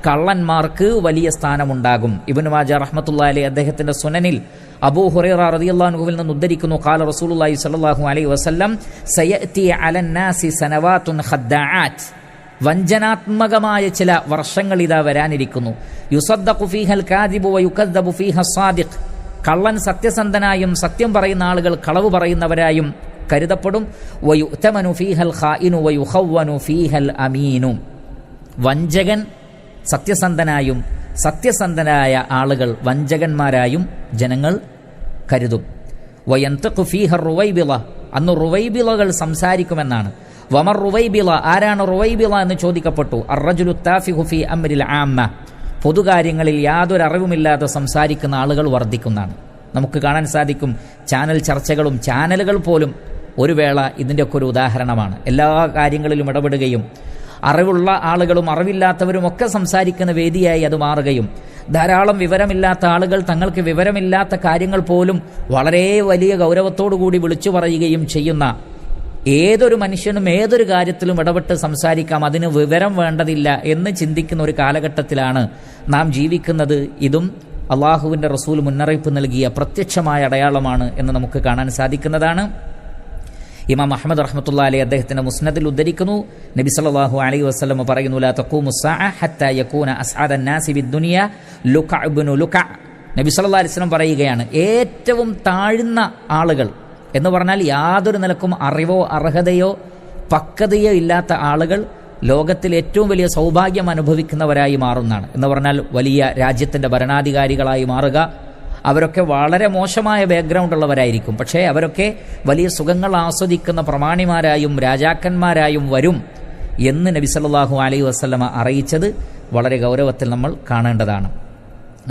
കള്ളന്മാർക്ക് വലിയ സ്ഥാനമുണ്ടാകും. ഇബ്നു മാജ റഹ്മത്തുള്ളാഹി അലൈഹി അദ്ദേഹത്തിന്റെ സുനനിൽ അബൂ ഹുറൈറ റളിയല്ലാഹു അൻഹുവിൽ നിന്ന് ഉദ്ധരിക്കുന്നു, ഖാല റസൂലുള്ളാഹി സ്വല്ലല്ലാഹു അലൈഹി വസല്ലം സയഅതി അലന്നാസി സനവാതുൻ ഖദ്ദാആത്ത്, വഞ്ചനാത്മകമായ ചില വർഷങ്ങൾ ഇതാ വരാനിരിക്കുന്നു. യുസദ്ദഖു ഫീഹൽ കാദിബു വയുകദ്ദബു ഫീഹ സാദിഖ്, കള്ളൻ സത്യസന്ധനായും സത്യം പറയുന്ന ആളുകൾ കളവ് പറയുന്നവരായും കരുതപ്പെടും. വയുതമനു ഫീഹൽ ഖായിനു വയുഖവ്വനു ഫീഹൽ അമീനു, വഞ്ചകൻ സത്യസന്ധനായും സത്യസന്ധനായ ആളുകൾ വഞ്ചകന്മാരായും ജനങ്ങൾ കരുതും. വയന്തഖു ഫീഹ റുവൈബിള, അന്ന് റുവൈബിളകൾ സംസാരിക്കുമെന്നാണ്. വമർ റുവൈബിള, ആരാണ് റുവൈബിള എന്ന് ചോദിക്കപ്പെട്ടു. അർറജുലു താഫിഹു ഫീ അംരിൽ ആമ്മ, പൊതുകാര്യങ്ങളിൽ യാതൊരു അറിവുമില്ലാതെ സംസാരിക്കുന്ന ആളുകൾ വർദ്ധിക്കുന്നതാണ്. നമുക്ക് കാണാൻ സാധിക്കും ചാനൽ ചർച്ചകളും ചാനലുകൾ പോലും ഒരു വേള ഇതിൻ്റെയൊക്കെ ഒരു ഉദാഹരണമാണ്. എല്ലാ കാര്യങ്ങളിലും ഇടപെടുകയും അറിവുള്ള ആളുകളും അറിവില്ലാത്തവരും ഒക്കെ സംസാരിക്കുന്ന വേദിയായി അത് മാറുകയും ധാരാളം വിവരമില്ലാത്ത ആളുകൾ തങ്ങൾക്ക് വിവരമില്ലാത്ത കാര്യങ്ങൾ പോലും വളരെ വലിയ ഗൗരവത്തോടുകൂടി വിളിച്ചു പറയുകയും ചെയ്യുന്ന, ഏതൊരു മനുഷ്യനും ഏതൊരു കാര്യത്തിലും ഇടപെട്ട് സംസാരിക്കാം, അതിന് വിവരം വേണ്ടതില്ല എന്ന് ചിന്തിക്കുന്ന ഒരു കാലഘട്ടത്തിലാണ് നാം ജീവിക്കുന്നത്. ഇതും അള്ളാഹുവിൻ്റെ റസൂൽ മുന്നറിയിപ്പ് നൽകിയ പ്രത്യക്ഷമായ അടയാളമാണ് എന്ന് നമുക്ക് കാണാൻ സാധിക്കുന്നതാണ്. ഇമാം അഹ്മദ് റഹ്മത്തുള്ളാഹി അലൈഹി അദ്ദേഹത്തിന്റെ മുസ്നദിൽ ഉദ്ധരിക്കുന്നു, നബി സല്ലല്ലാഹു അലൈഹി വസല്ലം പറയുന്നു, ലാ തഖൂമു സ്സാഅ ഹത്താ യകൂന അസ്അദൻ നാസി ബിദ്ദുനിയ ലുകഅ ഇബ്നു ലുകഅ. നബി സല്ലല്ലാഹു അലൈഹി വസല്ലം പറയുകയാണ്, ഏറ്റവും താഴ്ന്ന ആളുകൾ എന്ന് പറഞ്ഞാൽ യാതൊരു നിലക്കും അറിവോ അർഹതയോ പക്വതയോ ഇല്ലാത്ത ആളുകൾ ലോകത്തിൽ ഏറ്റവും വലിയ സൗഭാഗ്യം അനുഭവിക്കുന്നവരായി മാറുന്നതാണ്. എന്ന് പറഞ്ഞാൽ വലിയ രാജ്യത്തിൻ്റെ ഭരണാധികാരികളായി മാറുക. അവരൊക്കെ വളരെ മോശമായ ബാക്ക്ഗ്രൗണ്ട് ഉള്ളവരായിരിക്കും, പക്ഷേ അവരൊക്കെ വലിയ സുഖങ്ങൾ ആസ്വദിക്കുന്ന പ്രമാണിമാരായും രാജാക്കന്മാരായും വരും എന്ന് നബി സല്ലല്ലാഹു അലൈഹി വസല്ലമ അറിയിച്ചത് വളരെ ഗൗരവത്തിൽ നമ്മൾ കാണേണ്ടതാണ്.